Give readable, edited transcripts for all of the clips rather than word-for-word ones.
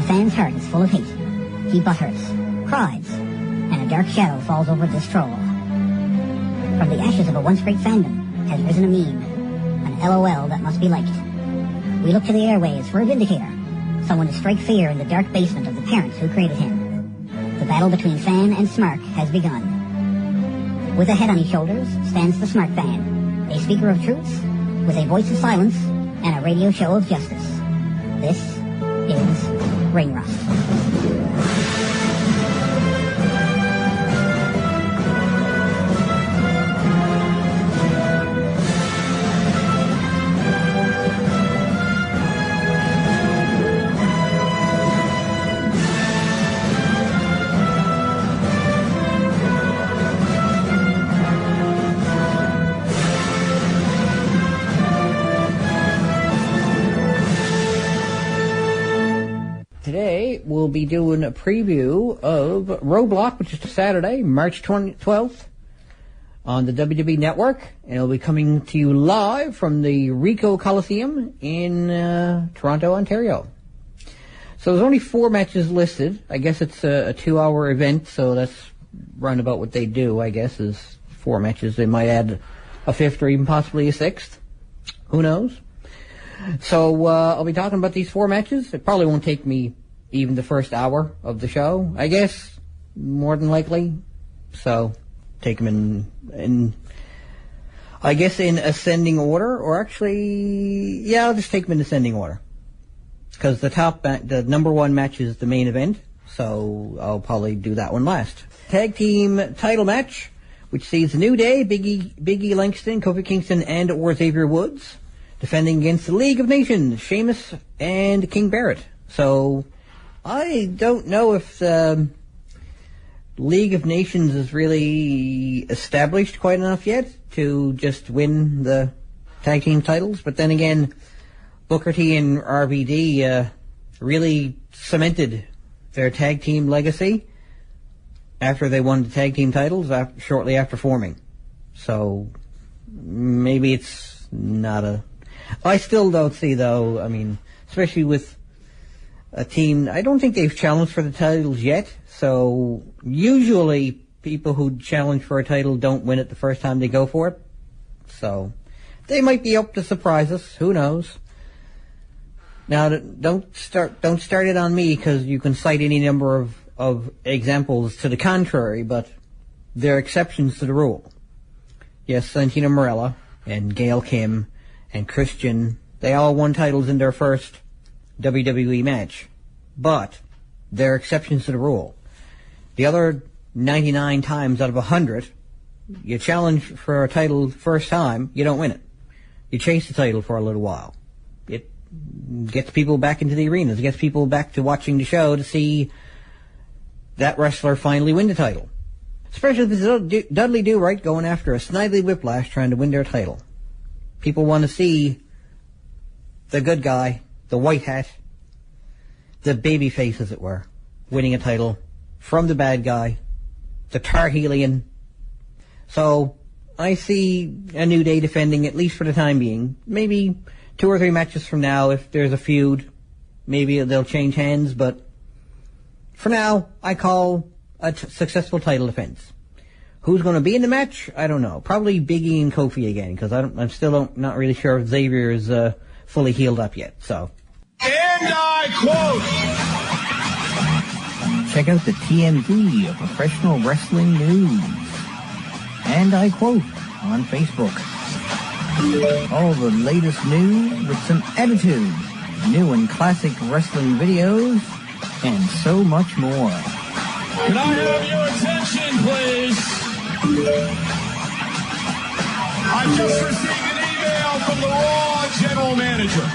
Sam's heart is full of hate. He butters, cries, and a dark shadow falls over this troll. From the ashes of a once great fandom has risen a meme, an LOL that must be liked. We look to the airways for a vindicator, someone to strike fear in the dark basement of the parents who created him. The battle between fan and Smark has begun. With a head on his shoulders stands the Smark Fan, a speaker of truths, with a voice of silence, and a radio show of justice. This is Ring Rust. Today, we'll be doing a preview of Roadblock, which is Saturday, March 12th, on the WWE Network. And it'll be coming to you live from the Ricoh Coliseum in Toronto, Ontario. So there's only 4 matches listed. I guess it's a 2-hour event, so that's roundabout what they do, I guess, is 4 matches. They might add a 5th or even possibly a 6th. Who knows? So I'll be talking about these 4 matches. It probably won't take me even the first hour of the show, I guess, more than likely. So take them in I guess in ascending order, or actually, yeah, I'll just take them in ascending order. Because the number 1 match is the main event, so I'll probably do that one last. Tag team title match, which sees the New Day, Big E Langston, Kofi Kingston, and or Xavier Woods defending against the League of Nations, Sheamus and King Barrett. So, I don't know if the League of Nations is really established quite enough yet to just win the tag team titles. But then again, Booker T and RVD really cemented their tag team legacy after they won the tag team titles shortly after forming. So, maybe it's not a... I still don't see, though, I mean, especially with a team, I don't think they've challenged for the titles yet, so usually people who challenge for a title don't win it the first time they go for it. So, they might be up to surprise us, who knows. Now, don't start it on me, because you can cite any number of examples to the contrary, but there are exceptions to the rule. Yes, Santino Marella and Gail Kim and Christian, they all won titles in their first WWE match. But there are exceptions to the rule. The other 99 times out of 100, you challenge for a title the first time, you don't win it. You chase the title for a little while. It gets people back into the arenas. It gets people back to watching the show to see that wrestler finally win the title. Especially if it's Dudley Do-Right going after a Snidely Whiplash trying to win their title. People want to see the good guy, the white hat, the baby face, as it were, winning a title from the bad guy, the Tarhelian. So, I see a New Day defending, at least for the time being. Maybe 2 or 3 matches from now, if there's a feud, maybe they'll change hands, but for now, I call a successful title defense. Who's going to be in the match? I don't know. Probably Big E and Kofi again, because I'm still not really sure if Xavier is fully healed up yet. So. And I quote. Check out the TMZ of professional wrestling news. And I quote on Facebook. All the latest news with some attitude, new and classic wrestling videos, and so much more. Can I have your attention, please? I've just received an email from the Raw general manager.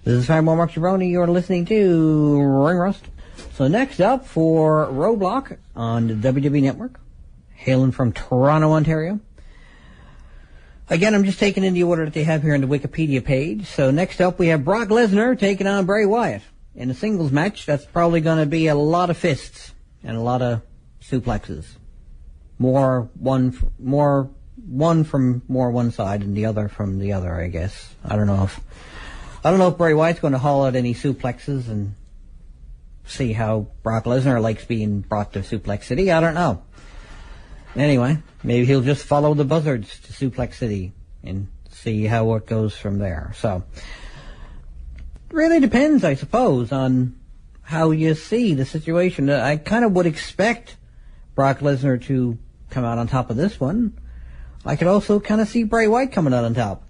This is Mark Gibroni. You're listening to Ring Rust. So next up for Roadblock on the WWE Network, hailing from Toronto, Ontario. Again, I'm just taking in the order that they have here on the Wikipedia page. So next up we have Brock Lesnar taking on Bray Wyatt. In a singles match, that's probably going to be a lot of fists and a lot of suplexes. More one from more one side and the other from the other, I guess. I don't know if Bray Wyatt's going to haul out any suplexes and see how Brock Lesnar likes being brought to Suplex City. I don't know. Anyway, maybe he'll just follow the buzzards to Suplex City and see how it goes from there. So, it really depends, I suppose, on how you see the situation. I kind of would expect Brock Lesnar to come out on top of this one. I could also kind of see Bray Wyatt coming out on top.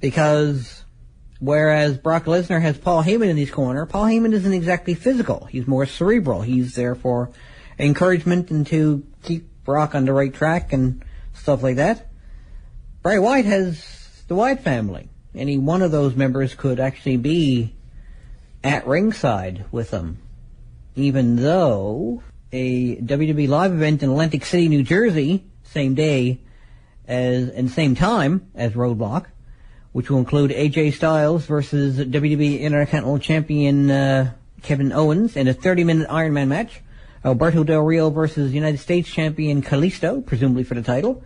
Because whereas Brock Lesnar has Paul Heyman in his corner, Paul Heyman isn't exactly physical. He's more cerebral. He's there for encouragement and to keep Brock on the right track and stuff like that. Bray Wyatt has the Wyatt family. Any one of those members could actually be at ringside with them. Even though a WWE Live event in Atlantic City, New Jersey, same day as and same time as Roadblock, which will include AJ Styles versus WWE Intercontinental Champion Kevin Owens in a 30-minute Iron Man match. Alberto Del Rio versus United States Champion Kalisto, presumably for the title.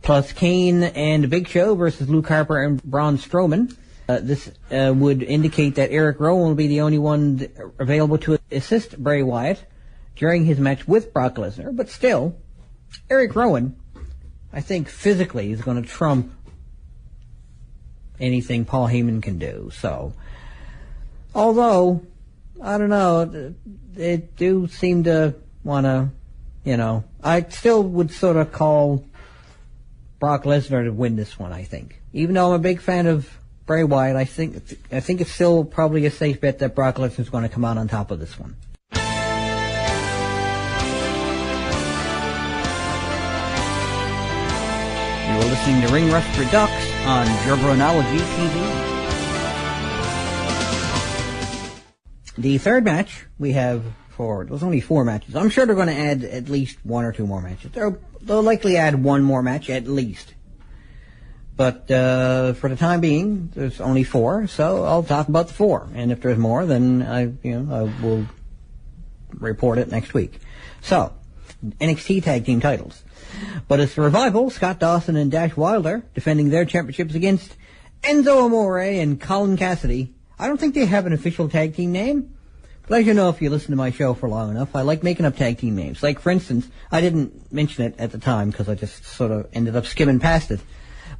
Plus Kane and Big Show versus Luke Harper and Braun Strowman. This would indicate that Eric Rowan will be the only one available to assist Bray Wyatt during his match with Brock Lesnar. But still, Eric Rowan, I think physically, is going to trump anything Paul Heyman can do. So, although, I don't know, they do seem to want to, I still would sort of call Brock Lesnar to win this one, I think. Even though I'm a big fan of Bray Wyatt, I think it's still probably a safe bet that Brock Lesnar's going to come out on top of this one. You're listening to Ring Rust Redux on Jobronology TV. The third match we have there's only 4 matches. I'm sure they're going to add at least 1 or 2 more matches. They'll likely add 1 more match at least. But for the time being, there's only 4, so I'll talk about the 4. And if there's more, then I will report it next week. So, NXT Tag Team titles. But it's the Revival, Scott Dawson and Dash Wilder, defending their championships against Enzo Amore and Colin Cassidy. I don't think they have an official tag team name. But as you know, if you listen to my show for long enough, I like making up tag team names. Like, for instance, I didn't mention it at the time because I just sort of ended up skimming past it.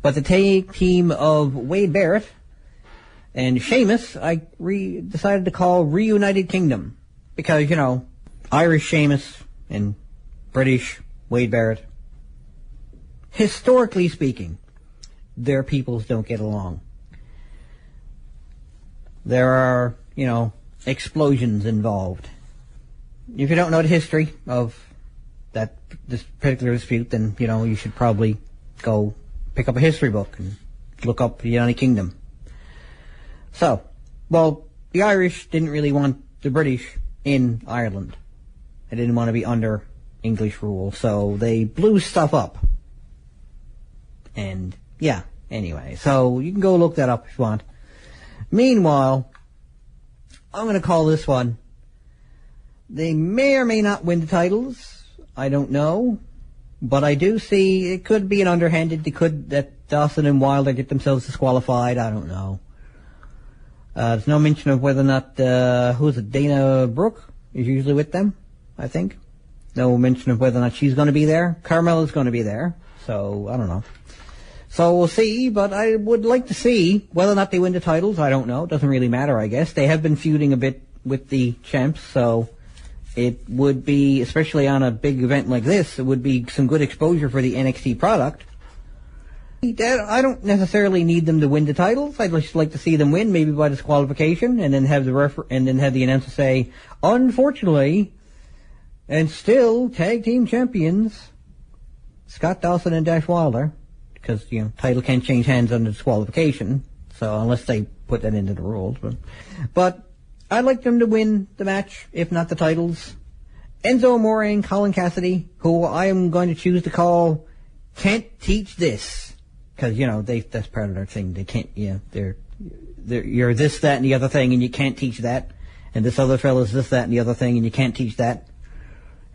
But the tag team of Wade Barrett and Sheamus, I decided to call Reunited Kingdom. Because, Irish Sheamus and British Wade Barrett, historically speaking, their peoples don't get along. There are, explosions involved. If you don't know the history of this particular dispute, then, you should probably go pick up a history book and look up the United Kingdom. So, the Irish didn't really want the British in Ireland. They didn't want to be under English rule, so they blew stuff up. And, anyway, so you can go look that up if you want. Meanwhile, I'm going to call this one. They may or may not win the titles. I don't know. But I do see it could be an underhanded. That Dawson and Wilder get themselves disqualified. I don't know. There's no mention of whether or not, Dana Brooke is usually with them, I think. No mention of whether or not she's going to be there. Carmella's going to be there. So, I don't know. So we'll see, but I would like to see whether or not they win the titles. I don't know. It doesn't really matter, I guess. They have been feuding a bit with the champs, so it would be, especially on a big event like this, it would be some good exposure for the NXT product. I don't necessarily need them to win the titles. I'd just like to see them win, maybe by disqualification, and then have the announcer say, unfortunately, and still tag team champions, Scott Dawson and Dash Wilder. Because, title can't change hands under disqualification, so unless they put that into the rules. But I'd like them to win the match, if not the titles. Enzo Amore and Colin Cassidy, who I am going to choose to call Can't Teach This. Because, that's part of their thing. They can't, you're this, that, and the other thing, and you can't teach that. And this other fella's this, that, and the other thing, and you can't teach that.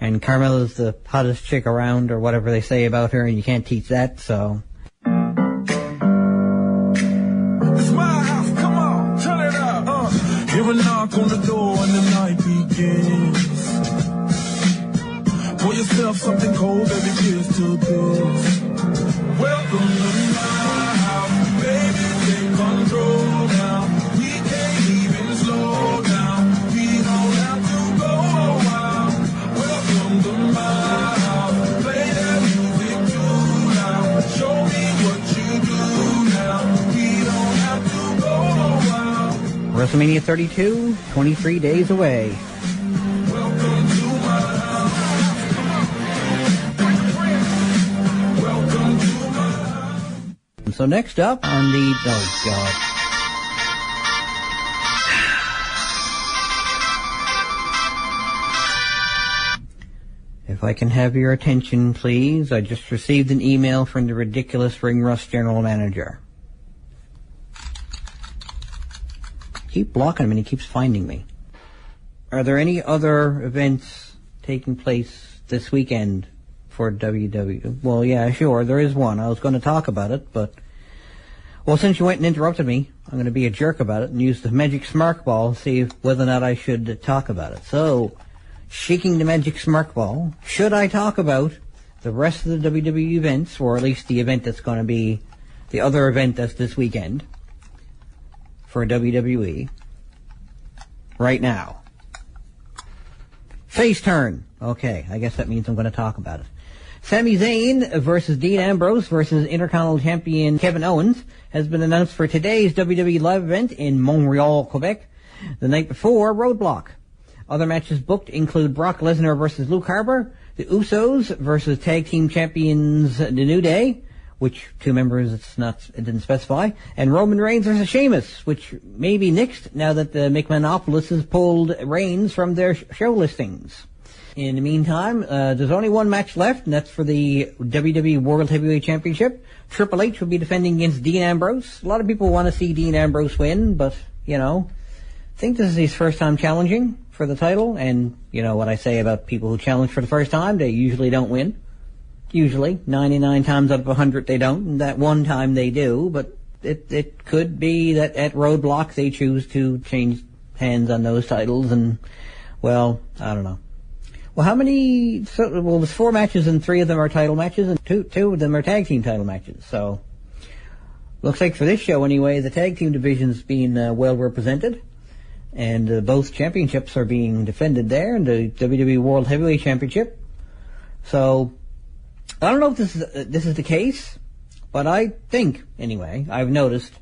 And Carmella's the hottest chick around, or whatever they say about her, and you can't teach that, so. It's my house, come on, turn it up. Hear a knock on the door and the night begins. Pour yourself something cold, baby, cheers to this. Welcome to my house, baby, take control now. We can't even slow down, we don't have to go a while. Welcome to my house, play that music too loud. Show me what you do now, we don't have to go a while. WrestleMania 32, 23 days away. Welcome to my house. Welcome to my house. So next up on the... Oh, God. If I can have your attention, please. I just received an email from the ridiculous Ring Rust general manager. Keep blocking him and he keeps finding me. Are there any other events taking place this weekend for WWE? Well, yeah, sure, there is one. I was going to talk about it, but... Well, since you went and interrupted me, I'm going to be a jerk about it and use the magic smark ball, see whether or not I should talk about it. So, shaking the magic smark ball, should I talk about the rest of the WWE events, or at least the event that's going to be the other event that's this weekend for WWE right now? Face turn. Okay, I guess that means I'm going to talk about it. Sami Zayn versus Dean Ambrose versus Intercontinental Champion Kevin Owens has been announced for today's WWE Live event in Montreal, Quebec. The night before, Roadblock. Other matches booked include Brock Lesnar versus Luke Harper, the Usos versus Tag Team Champions The New Day, which two members it didn't specify, and Roman Reigns versus Sheamus, which may be nixed now that the McMahonopoulos has pulled Reigns from their show listings. In the meantime, there's only one match left, and that's for the WWE World Heavyweight Championship. Triple H will be defending against Dean Ambrose. A lot of people want to see Dean Ambrose win, but, I think this is his first time challenging for the title, and, what I say about people who challenge for the first time, they usually don't win. Usually. 99 times out of 100 they don't, and that one time they do, but it could be that at Roadblock they choose to change hands on those titles, and, well, I don't know. Well, how many... there's 4 matches, and 3 of them are title matches, and two of them are tag team title matches. So, looks like for this show anyway, the tag team division's being well represented, and both championships are being defended there, and the WWE World Heavyweight Championship. So, I don't know if this is the case, but I think, anyway, I've noticed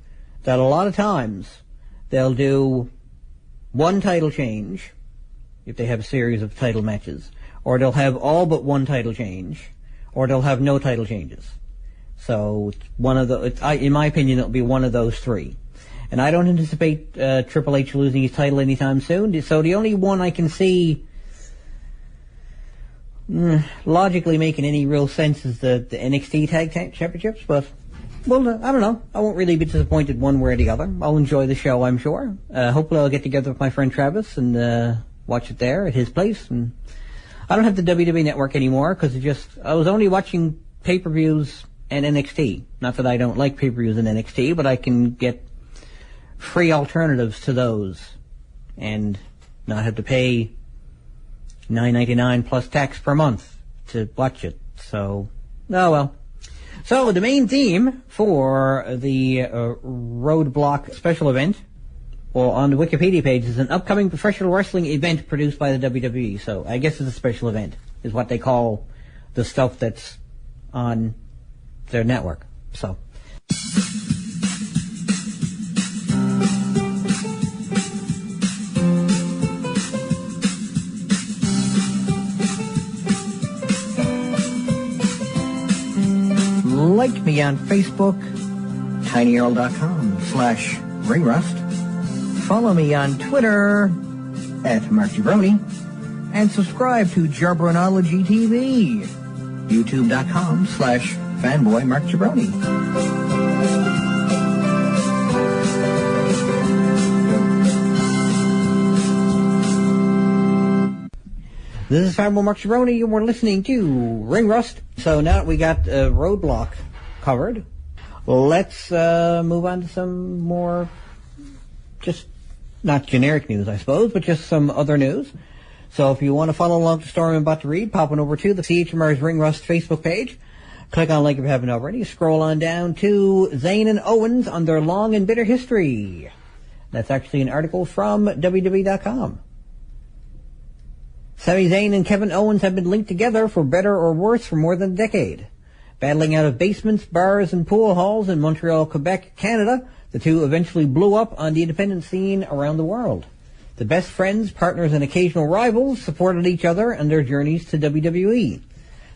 that a lot of times they'll do one title change if they have a series of title matches, or they'll have all but one title change, or they'll have no title changes. So it's one of in my opinion, it'll be one of those 3. And I don't anticipate Triple H losing his title anytime soon. So the only one I can see logically making any real sense is the NXT Tag Championships. But, well, I don't know. I won't really be disappointed one way or the other. I'll enjoy the show, I'm sure. Hopefully I'll get together with my friend Travis and watch it there at his place. And I don't have the WWE Network anymore because I was only watching pay-per-views and NXT. Not that I don't like pay-per-views and NXT, but I can get free alternatives to those and not have to pay $9.99 plus tax per month to watch it. So, oh well. So the main theme for the Roadblock special event, well, on the Wikipedia page, is an upcoming professional wrestling event produced by the WWE. So I guess it's a special event, is what they call the stuff that's on their network. So. Like me on Facebook, tinyurl.com/ringrust. Follow me on Twitter @MarkJabroni, and subscribe to Jabronology TV, youtube.com/fanboymarkjabroni. This is Fanboy Mark Cerrone, and we're listening to Ring Rust. So now that we got Roadblock covered, let's move on to some more, just not generic news, I suppose, but just some other news. So if you want to follow along the story I'm about to read, pop on over to the CHMR's Ring Rust Facebook page. Click on link if you haven't already. Scroll on down to Zayn and Owens on their long and bitter history. That's actually an article from WWE.com. Sami Zayn and Kevin Owens have been linked together for better or worse for more than a decade. Battling out of basements, bars, and pool halls in Montreal, Quebec, Canada, the two eventually blew up on the independent scene around the world. The best friends, partners, and occasional rivals supported each other on their journeys to WWE.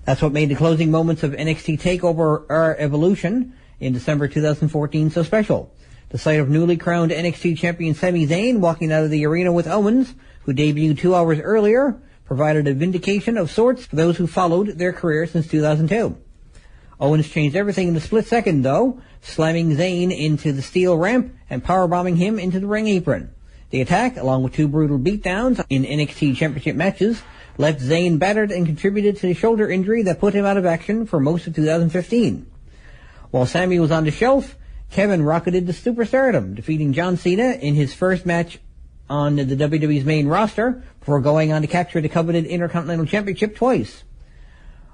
That's what made the closing moments of NXT TakeOver Our Evolution in December 2014 so special. The sight of newly crowned NXT champion Sami Zayn walking out of the arena with Owens, who debuted 2 hours earlier, provided a vindication of sorts for those who followed their career since 2002. Owens changed everything in a split second, though, slamming Zayn into the steel ramp and powerbombing him into the ring apron. The attack, along with 2 brutal beatdowns in NXT championship matches, left Zayn battered and contributed to the shoulder injury that put him out of action for most of 2015. While Sami was on the shelf, Kevin rocketed to superstardom, defeating John Cena in his first match on the WWE's main roster before going on to capture the coveted Intercontinental Championship twice.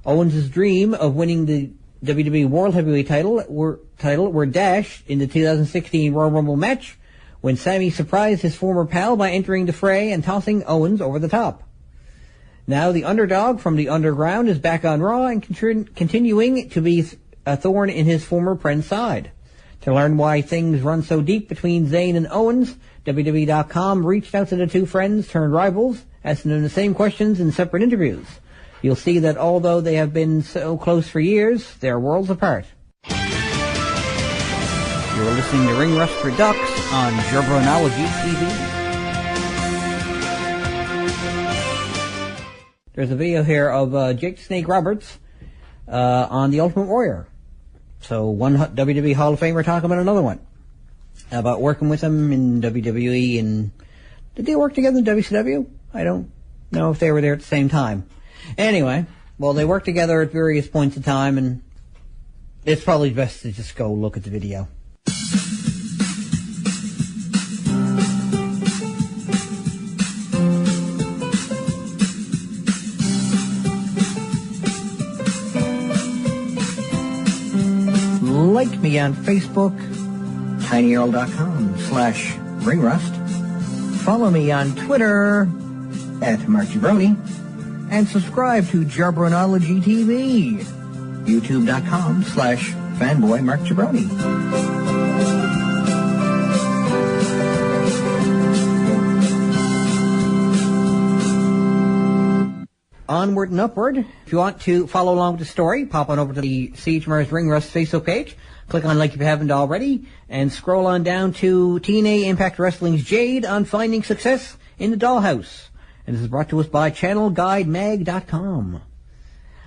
Owens' dream of winning the WWE World Heavyweight title were dashed in the 2016 Royal Rumble match when Sami surprised his former pal by entering the fray and tossing Owens over the top. Now the underdog from the underground is back on Raw and continuing to be a thorn in his former friend's side. To learn why things run so deep between Zayn and Owens, WWE.com reached out to the two friends turned rivals, asking them the same questions in separate interviews. You'll see that although they have been so close for years, they're worlds apart. You're listening to Ring Rust REDUX on Jabronology TV. There's a video here of Jake Snake Roberts on The Ultimate Warrior. So one WWE Hall of Famer talking about another one. About working with him in WWE, and did they work together in WCW? I don't know if they were there at the same time. Anyway, well, they worked together at various points in time, and it's probably best to just go look at the video. Like me on Facebook, tinyurl.com/ringrust. Follow me on Twitter @MarkJabroni. And subscribe to Jabronology TV, youtube.com/fanboymarkjabroni. Onward and upward. If you want to follow along with the story, pop on over to the CHMR's Ring Rust Facebook page. Click on like if you haven't already, and scroll on down to TNA Impact Wrestling's Jade on finding success in the Dollhouse. And this is brought to us by ChannelGuideMag.com.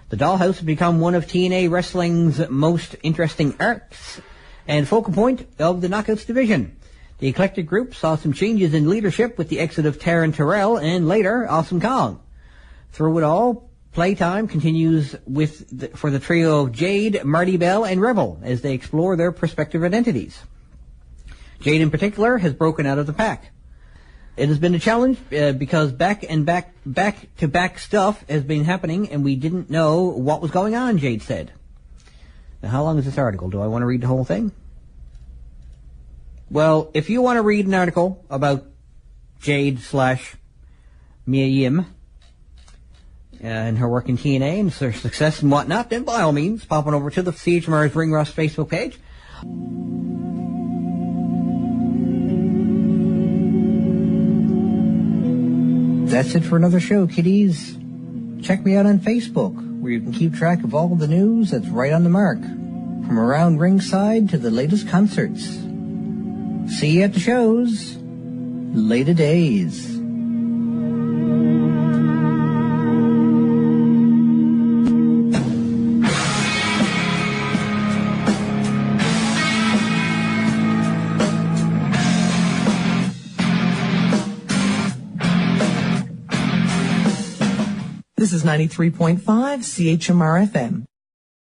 The Dollhouse has become one of TNA Wrestling's most interesting arcs and focal point of the Knockouts division. The eclectic group saw some changes in leadership with the exit of Taryn Terrell and later Awesome Kong. Through it all, playtime continues for the trio of Jade, Marty Bell, and Rebel as they explore their prospective identities. Jade in particular has broken out of the pack. It has been a challenge because back-to-back stuff has been happening and we didn't know what was going on, Jade said. Now, how long is this article? Do I want to read the whole thing? Well, if you want to read an article about Jade/Mia Yim and her work in TNA and her success and whatnot, then by all means, pop on over to the CHMR's Ring Rust Facebook page. That's it for another show, kiddies. Check me out on Facebook, where you can keep track of all the news that's right on the mark, from around ringside to the latest concerts. See you at the shows. Later days. This is 93.5 CHMR FM.